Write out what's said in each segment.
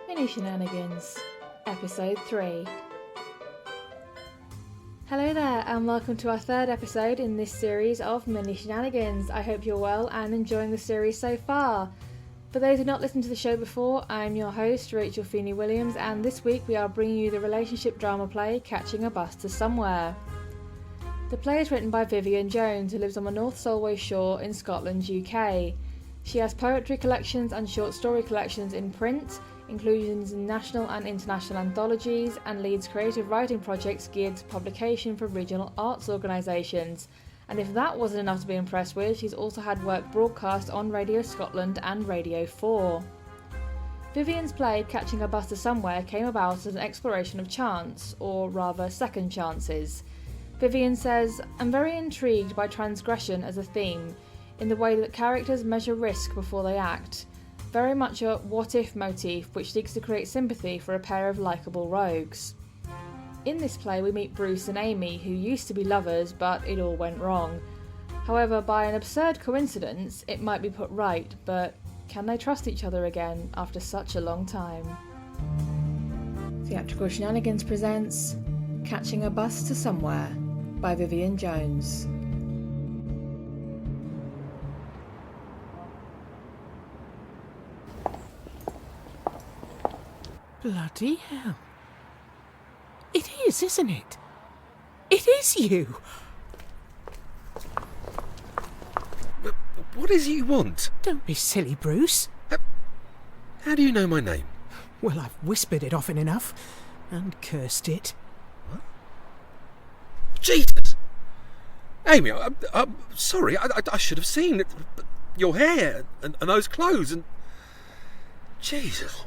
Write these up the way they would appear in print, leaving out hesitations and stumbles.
Mini Shenanigans, Episode 3. Hello there, and welcome to our third episode in this series of Mini Shenanigans. I hope you're well and enjoying the series so far. For those who have not listened to the show before, I'm your host, Rachel Feeney-Williams, and this week we are bringing you the relationship drama play Catching a Bus to Somewhere. The play is written by Vivien Jones, who lives on the North Solway Shore in Scotland, UK. She has poetry collections and short story collections in print, inclusions in national and international anthologies, and leads creative writing projects geared to publication for regional arts organisations. And if that wasn't enough to be impressed with, she's also had work broadcast on Radio Scotland and Radio 4. Vivien's play Catching a Bus to Somewhere came about as an exploration of chance, or rather second chances. Vivien says, "I'm very intrigued by transgression as a theme, in the way that characters measure risk before they act. Very much a what-if motif which seeks to create sympathy for a pair of likeable rogues." In this play we meet Bruce and Amy, who used to be lovers, but it all went wrong. However, by an absurd coincidence, it might be put right, but can they trust each other again after such a long time? Theatrical Shenanigans presents Catching a Bus to Somewhere by Vivien Jones. Bloody hell. It is, isn't it? It is you! What is it you want? Don't be silly, Bruce. How do you know my name? Well, I've whispered it often enough, and cursed it. What? Jesus! Amy, I'm sorry, I should have seen it. Your hair and those clothes and... Jesus.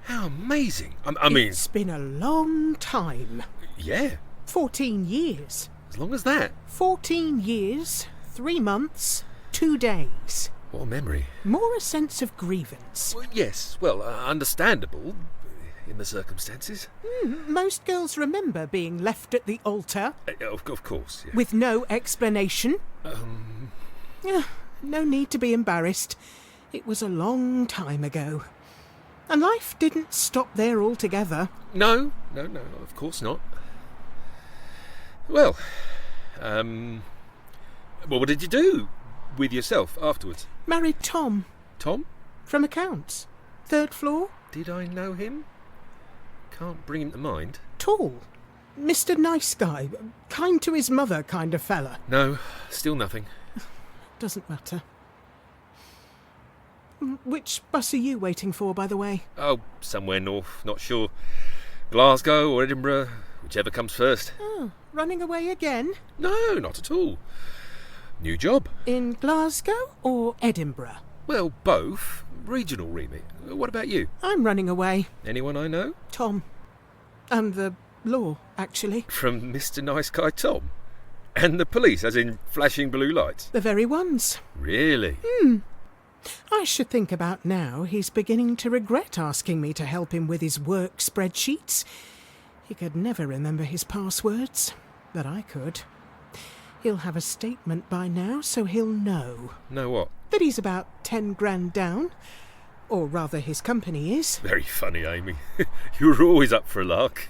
How amazing. I mean... It's been a long time. Yeah. 14 years. As long as that. 14 years, 3 months, 2 days. What a memory. More a sense of grievance. Well, yes, well, understandable in the circumstances. Most girls remember being left at the altar. Of course, yeah. With no explanation. No need to be embarrassed. It was a long time ago. And life didn't stop there altogether. No, of course not. Well, what did you do with yourself afterwards? Married Tom. Tom? From accounts. 3rd floor. Did I know him? Can't bring him to mind. Tall. Mr. Nice Guy. Kind to his mother kind of fella. No, still nothing. Doesn't matter. Which bus are you waiting for, by the way? Oh, somewhere north, not sure. Glasgow or Edinburgh, whichever comes first. Oh, running away again? No, not at all. New job. In Glasgow or Edinburgh? Well, both. Regional remit. What about you? I'm running away. Anyone I know? Tom. And the law, actually. From Mr. Nice Guy Tom? And the police, as in flashing blue lights? The very ones. Really? I should think about now he's beginning to regret asking me to help him with his work spreadsheets. He could never remember his passwords, but I could. He'll have a statement by now, so he'll know. Know what? That he's about 10 grand down. Or rather, his company is. Very funny, Amy. You're always up for a lark.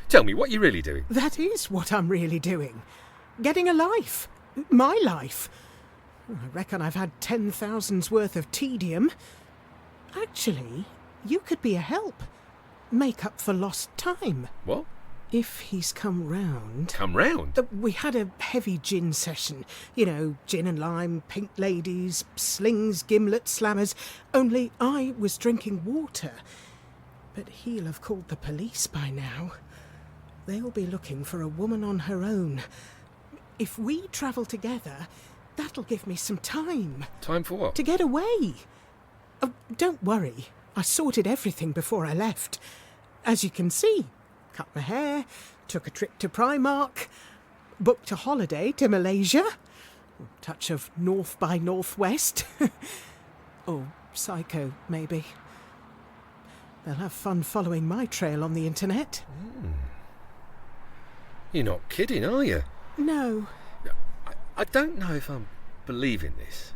Tell me, what are you really doing? That is what I'm really doing. Getting a life. My life. I reckon I've had 10,000's worth of tedium. Actually, you could be a help. Make up for lost time. What? If he's come round. Come round? We had a heavy gin session. You know, gin and lime, pink ladies, slings, gimlet slammers. Only I was drinking water. But he'll have called the police by now. They'll be looking for a woman on her own. If we travel together, that'll give me some time. Time for what? To get away. Oh, don't worry. I sorted everything before I left. As you can see, cut my hair, took a trip to Primark, booked a holiday to Malaysia, touch of North by Northwest. Or Psycho, maybe. They'll have fun following my trail on the internet. You're not kidding, are you? No. I don't know if I'm believing this.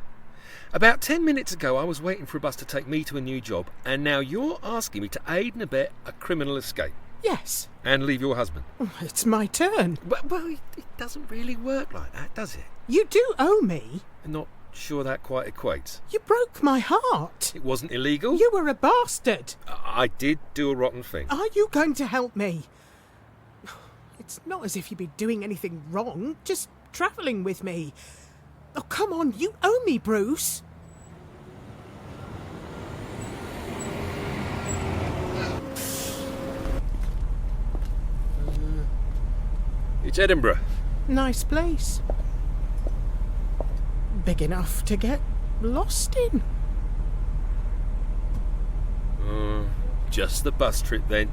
About 10 minutes ago, I was waiting for a bus to take me to a new job, and now you're asking me to aid and abet a criminal escape. Yes. And leave your husband. Oh, it's my turn. Well, it doesn't really work like that, does it? You do owe me. I'm not sure that quite equates. You broke my heart. It wasn't illegal. You were a bastard. I did do a rotten thing. Are you going to help me? It's not as if you'd be doing anything wrong, just travelling with me. Oh, come on, you owe me, Bruce. It's Edinburgh. Nice place. Big enough to get lost in. Just the bus trip then.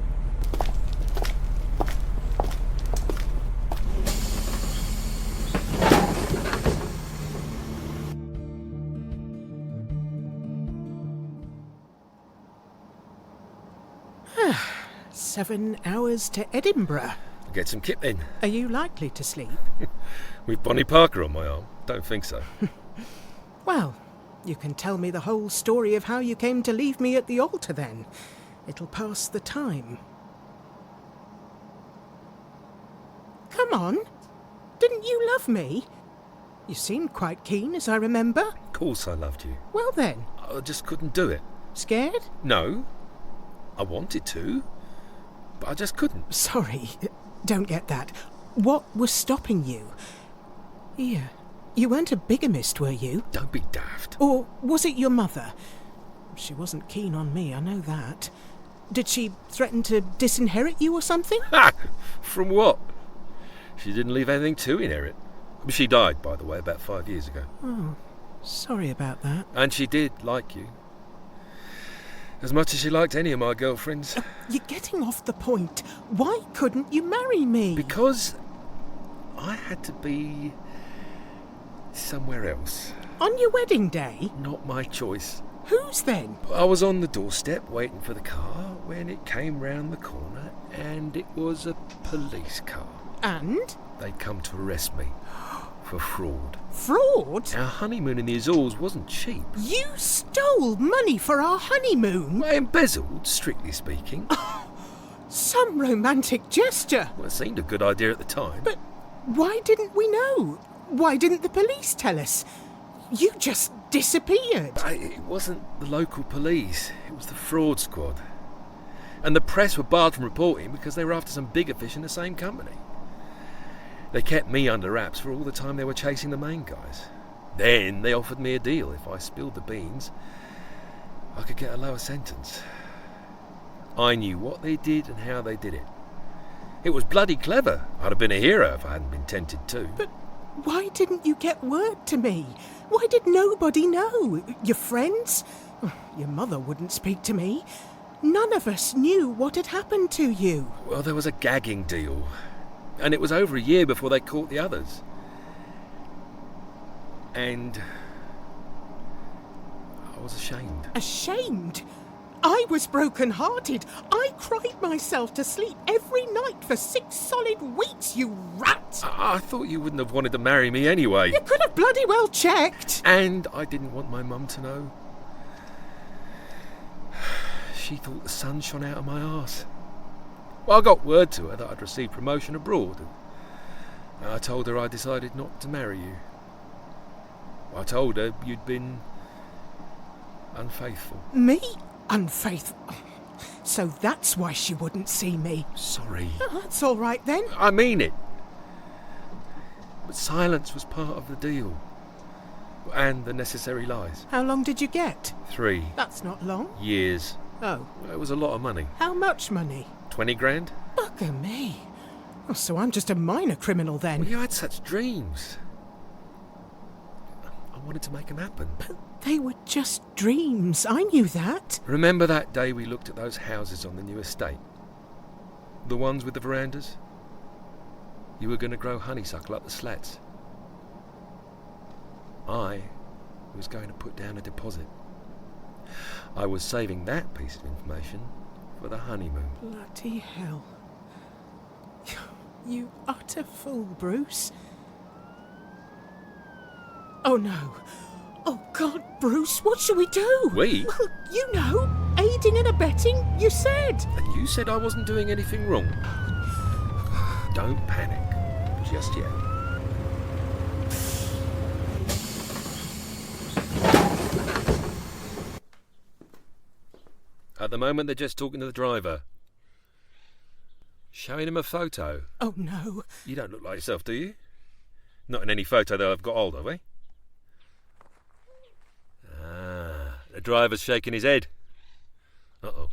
Seven hours to Edinburgh. Get some kit then. Are you likely to sleep? With Bonnie Parker on my arm. Don't think so. Well, you can tell me the whole story of how you came to leave me at the altar then. It'll pass the time. Come on. Didn't you love me? You seemed quite keen, as I remember. Of course I loved you. Well then. I just couldn't do it. Scared? No. I wanted to, but I just couldn't. Sorry, don't get that. What was stopping you? Here, you weren't a bigamist, were you? Don't be daft. Or was it your mother? She wasn't keen on me, I know that. Did she threaten to disinherit you or something? Ha! From what? She didn't leave anything to inherit. She died, by the way, about 5 years ago. Oh, sorry about that. And she did like you. As much as she liked any of my girlfriends. You're getting off the point. Why couldn't you marry me? Because I had to be somewhere else. On your wedding day? Not my choice. Whose then? I was on the doorstep waiting for the car when it came round the corner, and it was a police car. And? They'd come to arrest me for fraud. Fraud? Our honeymoon in the Azores wasn't cheap. You stole money for our honeymoon? I embezzled, strictly speaking. Some romantic gesture. Well, it seemed a good idea at the time. But why didn't we know? Why didn't the police tell us? You just disappeared. It wasn't the local police. It was the fraud squad. And the press were barred from reporting because they were after some bigger fish in the same company. They kept me under wraps for all the time they were chasing the main guys. Then they offered me a deal. If I spilled the beans, I could get a lower sentence. I knew what they did and how they did it. It was bloody clever. I'd have been a hero if I hadn't been tempted to. But why didn't you get word to me? Why did nobody know? Your friends? Your mother wouldn't speak to me. None of us knew what had happened to you. Well, there was a gagging deal. And it was over a year before they caught the others. And I was ashamed. Ashamed? I was broken-hearted. I cried myself to sleep every night for 6 solid weeks, you rat! I thought you wouldn't have wanted to marry me anyway. You could have bloody well checked. And I didn't want my mum to know. She thought the sun shone out of my arse. Well, I got word to her that I'd received promotion abroad, and I told her I decided not to marry you. I told her you'd been unfaithful. Me? Unfaithful? So that's why she wouldn't see me. Sorry. Oh, that's all right then. I mean it. But silence was part of the deal. And the necessary lies. How long did you get? 3 That's not long. years. Oh. It was a lot of money. How much money? 20 grand? Bugger me. Oh, so I'm just a minor criminal then. Well, you had such dreams. I wanted to make them happen. But they were just dreams. I knew that. Remember that day we looked at those houses on the new estate? The ones with the verandas? You were going to grow honeysuckle up the slats. I was going to put down a deposit. I was saving that piece of information for the honeymoon. Bloody hell. You utter fool, Bruce. Oh no. Oh, God, Bruce, what shall we do? We? Well, you know, aiding and abetting, you said. And you said I wasn't doing anything wrong. Don't panic. Just yet. At the moment, they're just talking to the driver. Showing him a photo. Oh, no. You don't look like yourself, do you? Not in any photo that I've got hold of, eh? Ah, the driver's shaking his head. Uh-oh.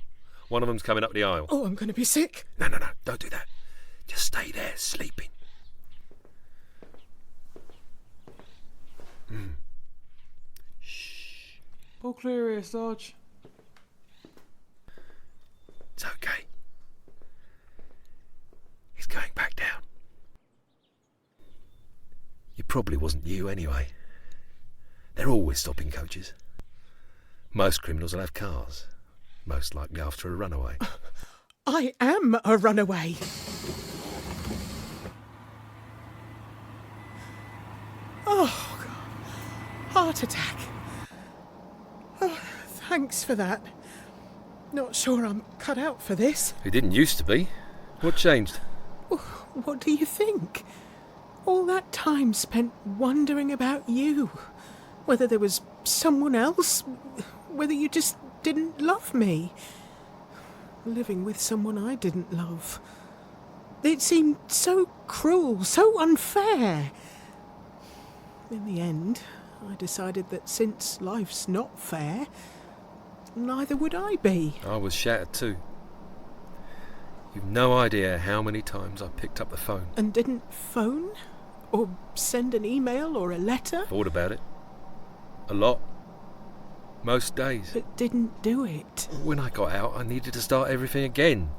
One of them's coming up the aisle. Oh, I'm going to be sick. No, don't do that. Just stay there, sleeping. Shh. All clear here, Sarge. It's okay. He's going back down. It probably wasn't you anyway. They're always stopping coaches. Most criminals will have cars. Most likely after a runaway. I am a runaway. Oh, God. Heart attack. Oh, thanks for that. Not sure I'm cut out for this. It didn't used to be. What changed? What do you think? All that time spent wondering about you. Whether there was someone else. Whether you just didn't love me. Living with someone I didn't love. It seemed so cruel, so unfair. In the end, I decided that since life's not fair, neither would I be. I was shattered too. You've no idea how many times I picked up the phone. And didn't phone? Or send an email or a letter? Thought about it. A lot. Most days. But didn't do it. When I got out, I needed to start everything again.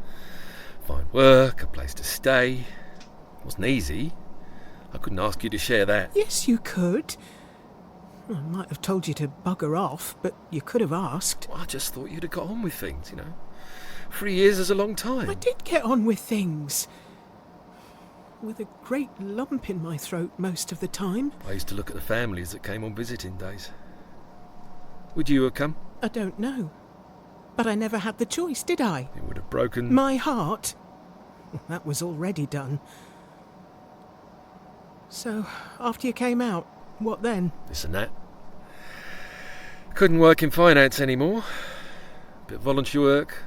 Find work, a place to stay. It wasn't easy. I couldn't ask you to share that. Yes, you could. I might have told you to bugger off, but you could have asked. I just thought you'd have got on with things, you know. 3 years is a long time. I did get on with things. With a great lump in my throat most of the time. I used to look at the families that came on visiting days. Would you have come? I don't know. But I never had the choice, did I? It would have broken... My heart? That was already done. So, after you came out, what then? This and that. Couldn't work in finance anymore. Bit of voluntary work.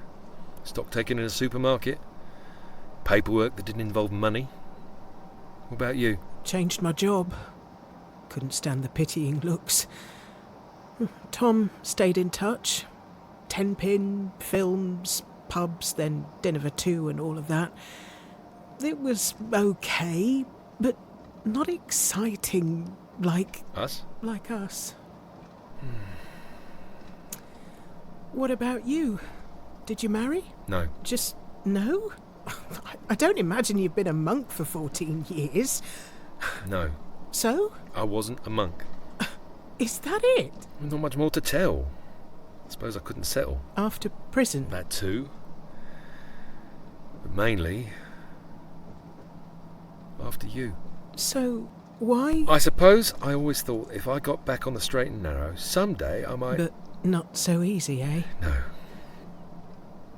Stock taking in a supermarket. Paperwork that didn't involve money. What about you? Changed my job. Couldn't stand the pitying looks. Tom stayed in touch. 10-pin, films, pubs, then dinner for two and all of that. It was okay, but not exciting like... Us? Like us. What about you? Did you marry? No. Just no? I don't imagine you've been a monk for 14 years. No. So? I wasn't a monk. Is that it? Not much more to tell. I suppose I couldn't settle. After prison? That too. But mainly... after you. So, why? I suppose I always thought if I got back on the straight and narrow, someday I might... But not so easy, eh? No.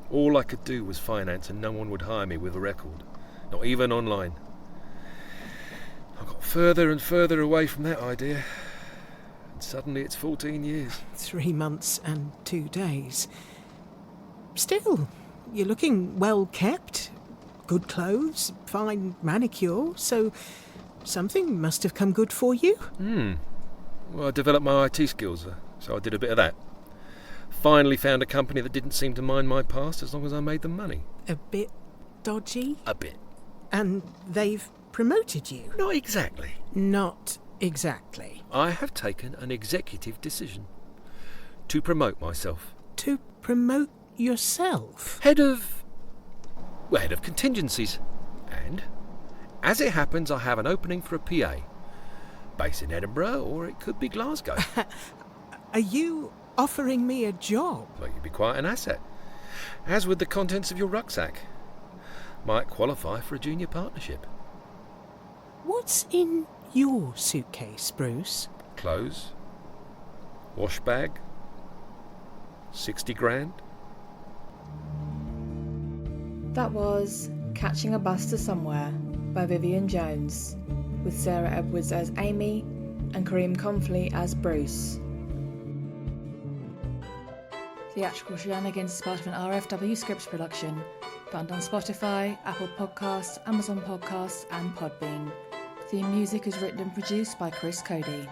All I could do was finance and no one would hire me with a record. Not even online. I got further and further away from that idea. And suddenly it's 14 years. 3 months and 2 days. Still, you're looking well kept. Good clothes, fine manicure, so something must have come good for you. Well, I developed my IT skills, so I did a bit of that. Finally found a company that didn't seem to mind my past as long as I made them money. A bit dodgy? A bit. And they've promoted you? Not exactly. Not exactly. I have taken an executive decision to promote myself. To promote yourself? Head of contingencies. And, as it happens, I have an opening for a PA. Based in Edinburgh, or it could be Glasgow. Are you offering me a job? Well, you'd be quite an asset. As with the contents of your rucksack. Might qualify for a junior partnership. What's in your suitcase, Bruce? Clothes, Wash bag? 60 grand? That was Catching a Bus to Somewhere by Vivien Jones, with Sarah Edwards as Amy and Kareem Comfley as Bruce. Theatrical Shenanigans is part of an RFW Scripts production, found on Spotify, Apple Podcasts, Amazon Podcasts and Podbean. Theme music is written and produced by Chris Cody.